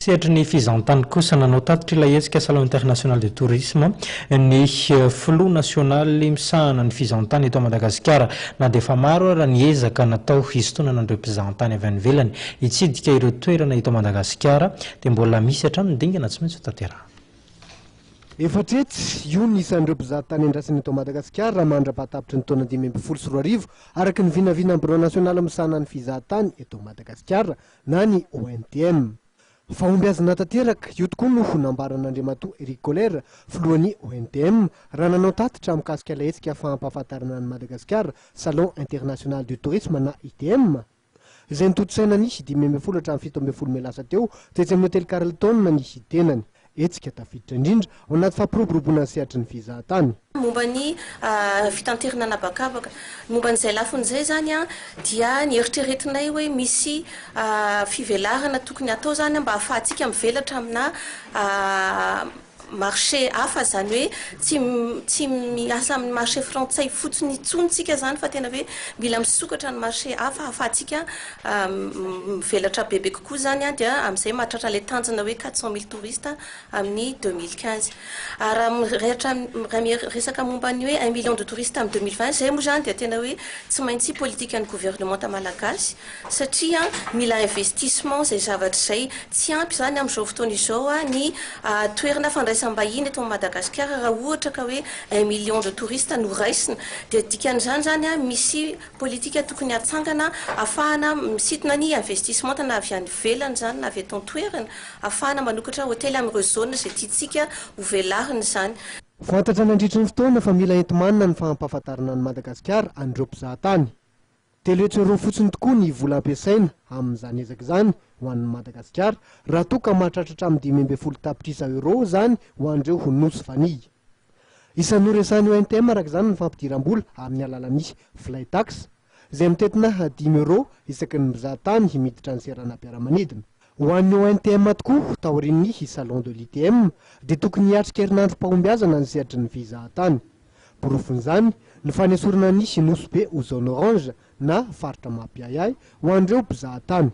Sehatry ny fizahantany kosa nanao tatitra ilay hetsika salon international de tourisme ny flou nasionaly misahana ny fizahantany eto Madagasikara na dia efa maro ara ny ezaka natao hisintonana an'ireo mpizahantany avy any ivelany hitsidika ireo toerana eto Madagasikara dia mbola misy hatramin'ny dingana tsy maintsy tanterahana. Efatretsy io ny isan'ireo mpizahatany andrasany eto Madagasikara mandra-pahatapitry ny taona 2024 araky ny vinavina bureau national misahana ny fizahatany eto Madagasikara na ny Ontm. Fahomby azy natanteraka io tokoa no nambaran'Andriamatoa Eric Colère filohan'ny Ontm raha nanao tatitra mikasika ilay hetsika fahampahafantarana ny Madagasikara salon international du tourisme na ITM. Izay nitototsaina ny 2010 hatramin'ny 17 May lasa teo tetsy amin'ny hôtely Carlton na ny hitenany. Etsika tafiditra indrindra ao anaty fampiroboroboana ny sehatry ny fizahatany. Momba ny fitanterana anabakabaka momba n'izay lafin'izay zany a dia ny eritreretinay hoe misy fivelarana tokony atao zany mba ahafahantsika mivelatra amina marché hafa zany hoe tsy miasa amin'ny marché frantsay fotsiny itsontsika zany fa tena hoe mila misokatra ny marché hafa ahafahantsika mivelatra bebe kokoa zany a dia amin'izay mahatratra le tanjona hoe 400 000 touristes amin'ny 2015 raha resaka momba ny hoe 1 million de touristes amin'ny 2020 zay moa zany dia tena hoe tsy maintsy politika ny gouvernement malagasy satria mila investissement zay zavatra zay tsy ampy zany amin'izao fotoana izao ny toerana fandraisam-bahiny eto Madagasikara raha ohatra ka hoe 1 million de touristes no raisina dia dikan'izany zany misy politika tokony hatsangana ahafahana misintona ny investissement na avy any ivelany zany na avy eto an-toerana ahafahana manokatra hôtely amin'ireo zone zay tiantsika ho velarina zany. Fantatra nandritra ny fotoana fa mila enti-manana ny fahampahafantarana ny Madagasikara an'ireo mpizahatany. Telo fotsiny tokoa ny vola ampiasaina amin'izany ezaka izany ho an'ny Madagasikara raha toa ka mahatratratra amin'ny 20 tapitrisa euro zany ho an'ireo ho nosy fanihy. Isan'ny noresahany Ontm araka izany ny fampidiram-bola amin'ny alalan'ny fly tax izay mitetina 10 euro isaky ny mpizahatany himiditra ny seranam-piaramanidina. Ho an'ny Ontm tokoa taorian'ny salon de l'ITM dia tokony hiatrika herinandrom-pahombiazana ny sehatry ny fizahatany. Porofin'izany ny fanesorana ny nosy be ho zone orange na faritra mampiayay ho an'ireo mpizahatany.